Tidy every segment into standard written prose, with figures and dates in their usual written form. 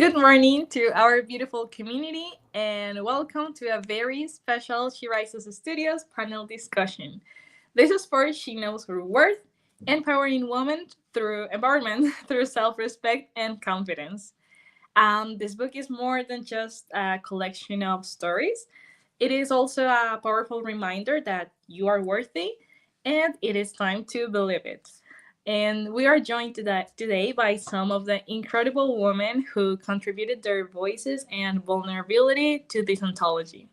Good morning to our beautiful community, and welcome to a very special She Rises Studios panel discussion. This is for She Knows Her Worth, empowering women through empowerment, through self respect and confidence. This book is more than just a collection of stories, it is also a powerful reminder that you are worthy and it is time to believe it. And we are joined today by some of the incredible women who contributed their voices and vulnerability to this anthology.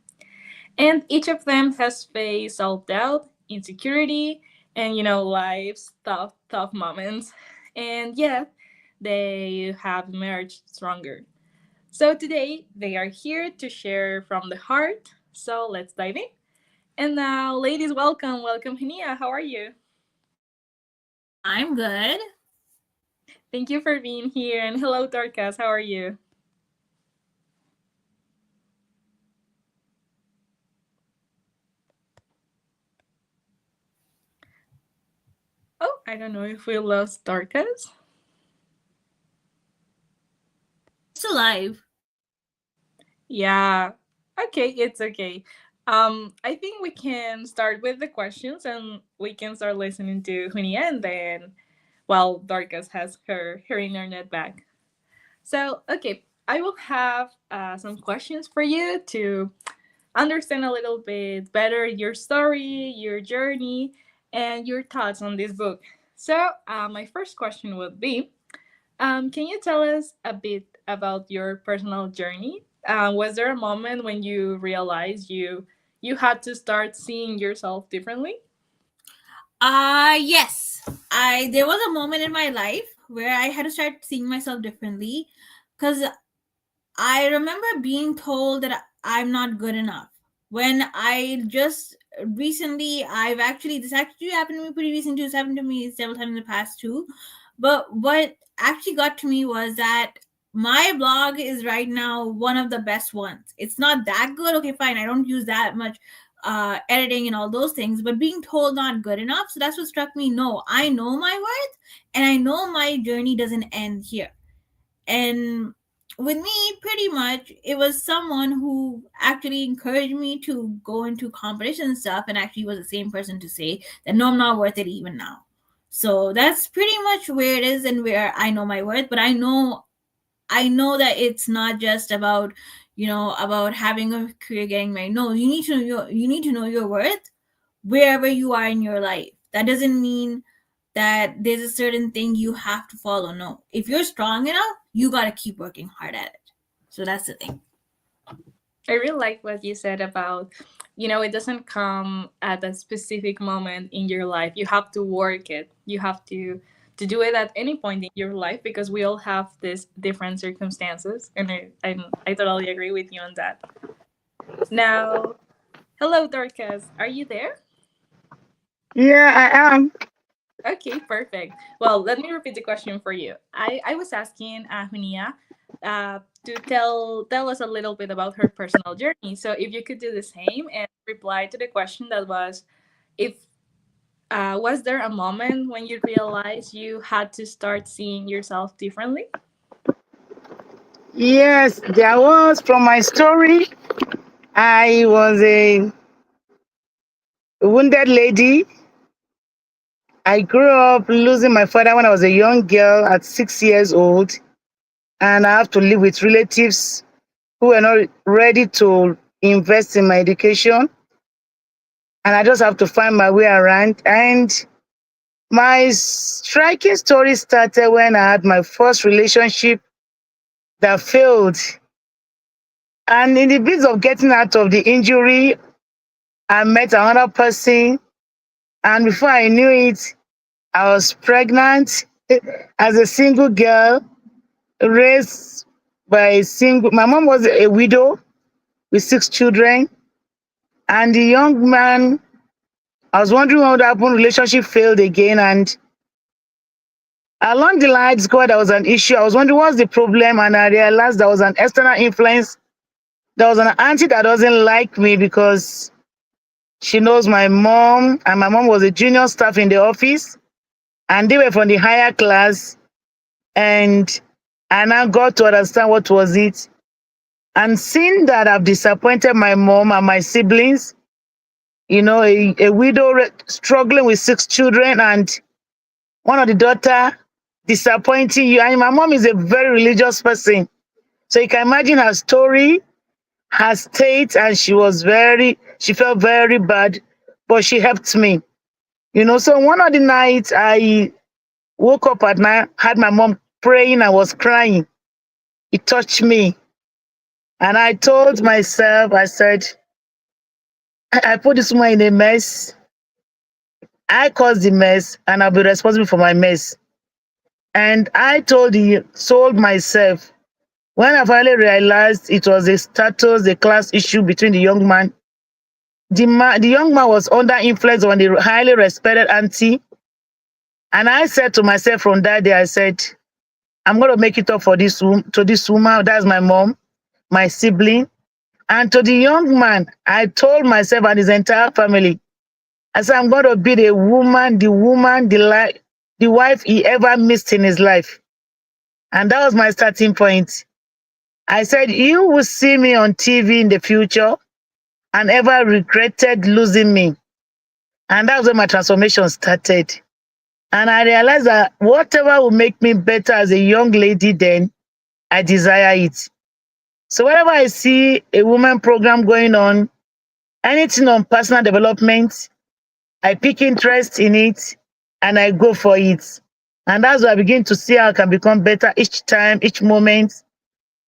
And each of them has faced self doubt, insecurity, and life's tough moments. And yet, they have emerged stronger. So today, they are here to share from the heart. So let's dive in. And now, ladies, welcome, Hania. How are you? I'm good. Thank you for being here. And hello, Dorcas. How are you? Oh, I don't know if we lost Dorcas. It's alive. Yeah. Okay, it's okay. I think we can start with the questions and we can start listening to Hania and then while Dorcas has her internet back. So, okay, I will have some questions for you to understand a little bit better your story, your journey, and your thoughts on this book. So, my first question would be can you tell us a bit about your personal journey? Was there a moment when you realized you had to start seeing yourself differently? Yes. I There was a moment in my life where I had to start seeing myself differently cuz I remember being told that I'm not good enough. When I just recently I've actually this actually happened to me pretty recently. It's happened to me several times in the past too. But what actually got to me was that my blog is right now one of the best ones. It's not that good. Okay, fine. I don't use that much editing and all those things, but being told not good enough. So that's what struck me. No, I know my worth and I know my journey doesn't end here. And with me, pretty much, it was someone who actually encouraged me to go into competition and stuff, and actually was the same person to say that no, I'm not worth it even now. So that's pretty much where it is and where I know my worth. But I know that it's not just about about having a career, getting married. No, you need to know your worth wherever you are in your life. That doesn't mean that there's a certain thing you have to follow. No, if you're strong enough, you got to keep working hard at it. So that's the thing. I really like what you said about, it doesn't come at a specific moment in your life. You have to work it. You have to do it at any point in your life because we all have these different circumstances, and I totally agree with you on that. Now, hello, Dorcas. Are you there? Yeah, I am. Okay, perfect. Well, let me repeat the question for you. I was asking Hunia to tell us a little bit about her personal journey. So if you could do the same and reply to the question that was, if was there a moment when you realized you had to start seeing yourself differently? Yes, there was from my story. I was a wounded lady. I grew up losing my father when I was a young girl at 6 years old, and I have to live with relatives who were not ready to invest in my education, and I just have to find my way around. And my striking story started when I had my first relationship that failed. And in the bit of getting out of the injury, I met another person, and before I knew it, I was pregnant as a single girl, raised by a single. My mom was a widow with 6 children, and the young man. I was wondering what would happen. Relationship failed again, and along the line, I discovered there was an issue. I was wondering what's the problem, and I realized there was an external influence. There was an auntie that doesn't like me because she knows my mom, and my mom was a junior staff in the office, and they were from the higher class. And And I got to understand what was it. And seeing that I've disappointed my mom and my siblings, a widow struggling with 6 children, and one of the daughter disappointing you. And my mom is a very religious person. So you can imagine her story, her state, and she felt very bad, but she helped me. So one of the nights I woke up at night, had my mom praying, I was crying. It touched me. And I told myself, I said, I put this woman in a mess. I caused the mess and I'll be responsible for my mess. And I told myself, when I finally realized it was a class issue between the young man, the young man was under influence of the highly respected auntie. And I said to myself from that day, I said, I'm going to make it up to this woman. That's my mom, my sibling. And to the young man, I told myself and his entire family, I said, I'm going to be the wife he ever missed in his life. And that was my starting point. I said, you will see me on TV in the future and ever regretted losing me. And that was when my transformation started. And I realized that whatever will make me better as a young lady, then I desire it. So whenever I see a woman program going on, anything on personal development, I pick interest in it and I go for it. And that's why I begin to see how I can become better each time, each moment.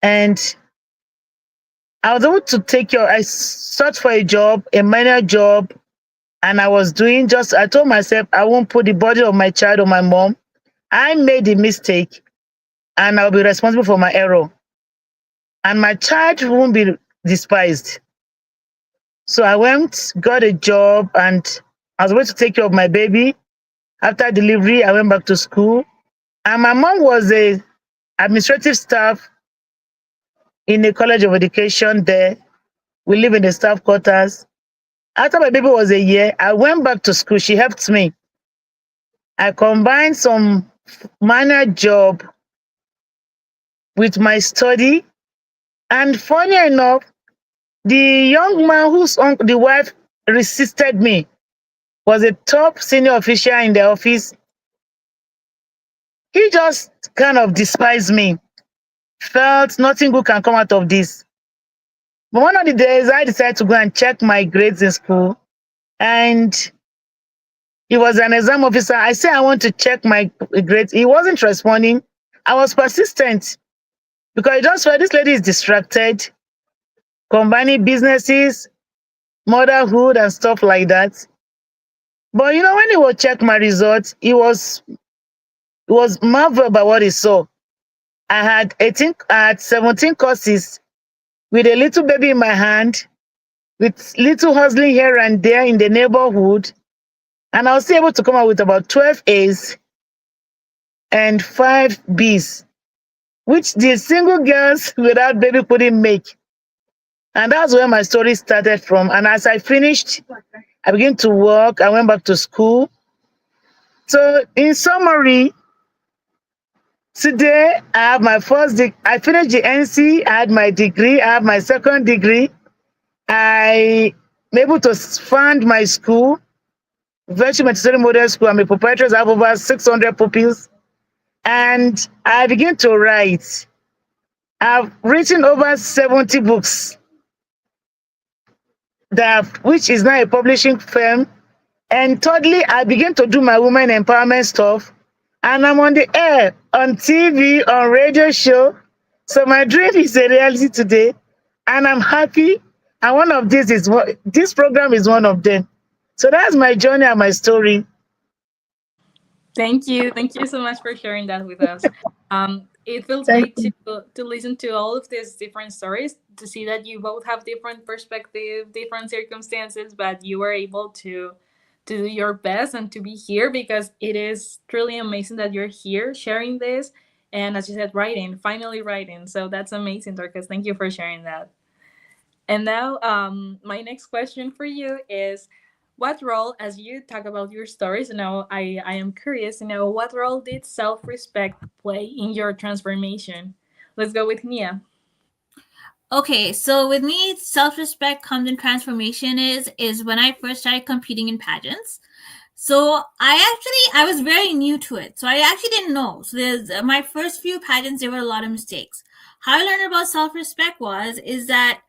And I was able to I searched for a job, a minor job, and I told myself, I won't put the body of my child on my mom. I made a mistake and I'll be responsible for my error. And my child won't be despised. So I went, got a job, and I was able to take care of my baby. After delivery, I went back to school. And my mom was a administrative staff in the College of Education there. We live in the staff quarters. After my baby was a year, I went back to school. She helped me. I combined some minor job with my study. And funny enough, the young man the wife resisted me was a top senior official in the office. He just kind of despised me, felt nothing good can come out of this. But one of the days, I decided to go and check my grades in school. And he was an exam officer. I said, I want to check my grades. He wasn't responding. I was persistent because I just felt this lady is distracted, combining businesses, motherhood, and stuff like that. But when he would check my results, he was marveled by what he saw. I had 17 courses with a little baby in my hand, with little hustling here and there in the neighborhood. And I was able to come out with about 12 A's and 5 B's, which the single girls without baby couldn't make. And that's where my story started from. And as I finished, I began to work. I went back to school. So in summary, today I have my I finished the NC, I had my degree, I have my second degree. I'm able to fund my school, Virtue Montessori Model School. I'm a proprietor, I have over 600 pupils. And I began to write. I've written over 70 books, which is now a publishing firm. And thirdly, I began to do my women empowerment stuff. And I'm on the air, on TV, on radio show. So my dream is a reality today. And I'm happy. And this program is one of them. So that's my journey and my story. Thank you. Thank you so much for sharing that with us. It feels great to listen to all of these different stories, to see that you both have different perspective, different circumstances, but you were able to do your best and to be here, because it is truly amazing that you're here sharing this. And as you said, writing, finally writing. So that's amazing, Dorcas. Thank you for sharing that. And now, my next question for you is, what role, as you talk about your stories, I am curious to know what role did self-respect play in your transformation? Let's go with Nia. Okay, so with me, self-respect comes in transformation is when I first started competing in pageants. So I was very new to it. So I actually didn't know. So there's my first few pageants, there were a lot of mistakes. How I learned about self-respect is that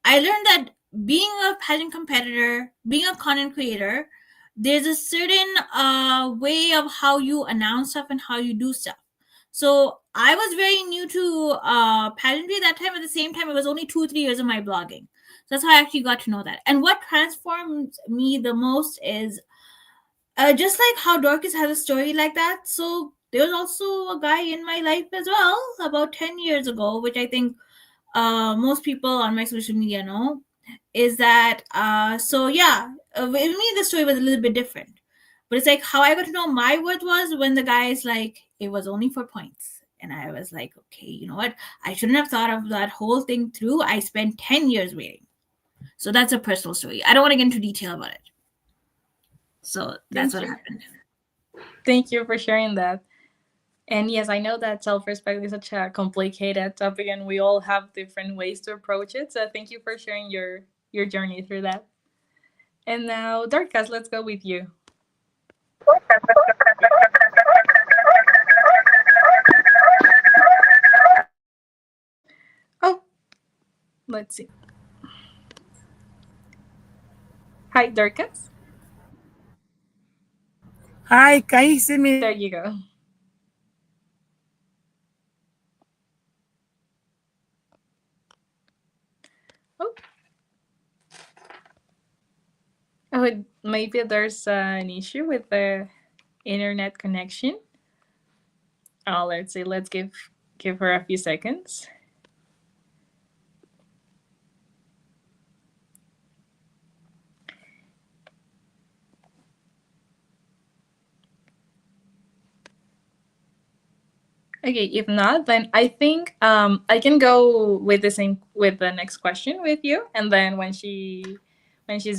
I learned that being a pageant competitor, being a content creator, there's a certain way of how you announce stuff and how you do stuff. So I was very new to pageantry that time. At the same time, it was only 2 3 years of my blogging. So that's how I actually got to know that. And what transformed me the most is just like how Dorcas has a story like that. So there was also a guy in my life as well about 10 years ago, which I think most people on my social media know, is that so yeah, with me the story was a little bit different, but it's like how I got to know my worth was when the guy is like, it was only for points, and I was like, okay, you know what, I shouldn't have thought of that whole thing through. I spent 10 years waiting. So that's a personal story. I don't want to get into detail about it. So that's what happened. Thank you for sharing that. And yes, I know that self-respect is such a complicated topic, and we all have different ways to approach it. So thank you for sharing your journey through that. And now, Dorcas, let's go with you. Oh, let's see. Hi, Dorcas. Hi, can you see me? There you go. Oh, oh, maybe there's an issue with the internet connection. Oh, let's see. Let's give her a few seconds. Okay, if not, then I think I can go with the next question with you, and then when she's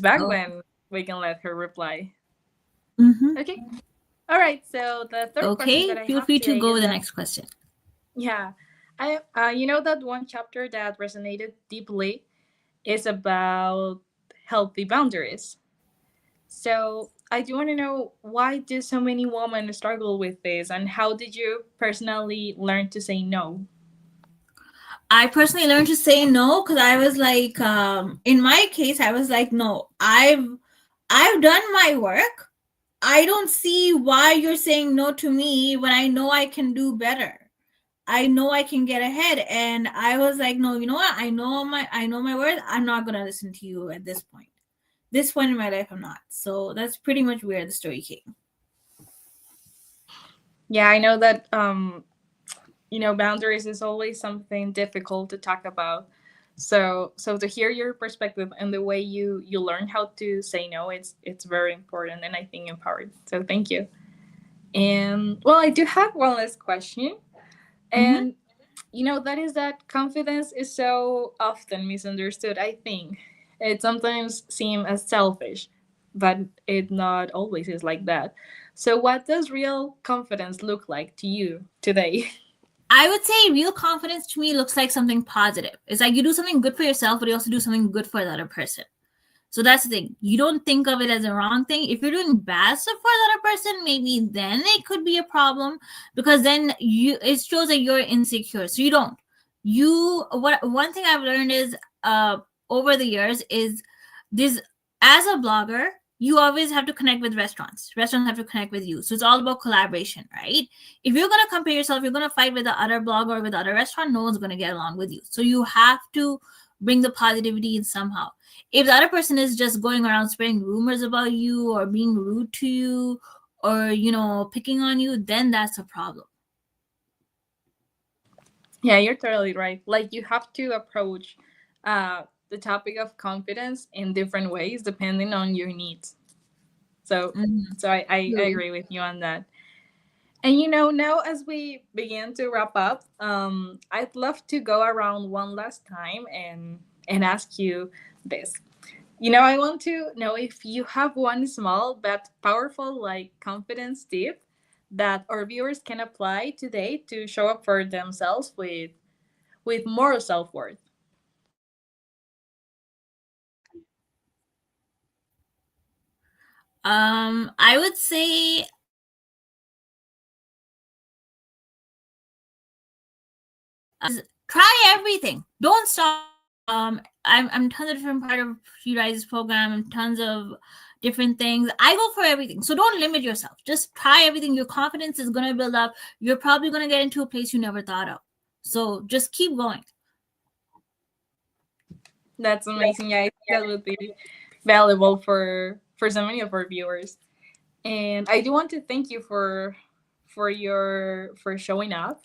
back, Oh. then we can let her reply. Mm-hmm. Okay. All right. So the third question that Okay, I feel have free to today go is with the that next question. yeah, I you know that one chapter that resonated deeply is about healthy boundaries. So I do want to know, why do so many women struggle with this, and how did you personally learn to say no? I personally learned to say no because I was like, in my case, I was like, no, I've done my work. I don't see why you're saying no to me when I know I can do better. I know I can get ahead. And I was like, no, you know what? I know my worth. I'm not gonna listen to you at this point. This point in my life, I'm not. So that's pretty much where the story came. Yeah, I know that boundaries is always something difficult to talk about. So to hear your perspective and the way you learn how to say no, it's very important, and I think empowered. So thank you. And well, I do have one last question. Mm-hmm. And that is that confidence is so often misunderstood. I think it sometimes seems as selfish, but it not always is like that. So what does real confidence look like to you today? I would say real confidence to me looks like something positive. It's like you do something good for yourself, but you also do something good for the other person. So that's the thing. You don't think of it as a wrong thing. If you're doing bad stuff for the other person, maybe then it could be a problem, because then it shows that you're insecure. So you don't. What one thing I've learned is over the years is this: as a blogger, you always have to connect with restaurants. Restaurants have to connect with you. So it's all about collaboration, right? If you're gonna compare yourself, you're gonna fight with the other blogger or with the other restaurant, no one's gonna get along with you. So you have to bring the positivity in somehow. If the other person is just going around spreading rumors about you or being rude to you or picking on you, then that's a problem. Yeah, you're totally right. Like, you have to approach the topic of confidence in different ways depending on your needs. So, Mhm. so I agree with you on that. And now as we begin to wrap up, I'd love to go around one last time and ask you this. I want to know if you have one small but powerful, like confidence tip that our viewers can apply today to show up for themselves with more self worth. I would say try everything. Don't stop. I'm tons of different part of She Rises program and tons of different things. I go for everything. So don't limit yourself. Just try everything. Your confidence is gonna build up. You're probably gonna get into a place you never thought of. So just keep going. That's amazing. Yeah, I think that would be valuable for so many of our viewers. And I do want to thank you for showing up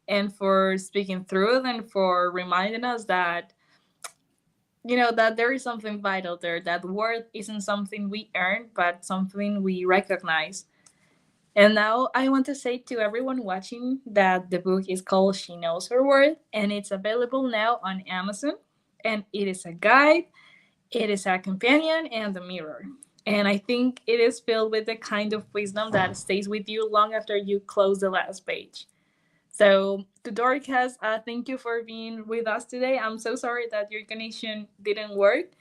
and for speaking through it and for reminding us that that there is something vital there, that worth isn't something we earn but something we recognize. And now I want to say to everyone watching that the book is called She Knows Her Worth, and it's available now on Amazon. And it is a guide, it is a companion, and a mirror. And I think it is filled with the kind of wisdom that stays with you long after you close the last page. So, to Dorcas, thank you for being with us today. I'm so sorry that your connection didn't work,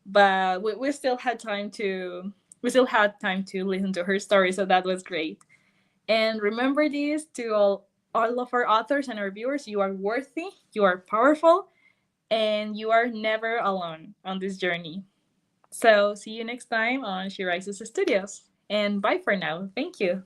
but we still had time to listen to her story, so that was great. And remember this to all of our authors and our viewers: you are worthy, you are powerful, and you are never alone on this journey. So, see you next time on She Rises Studios. And bye for now. Thank you.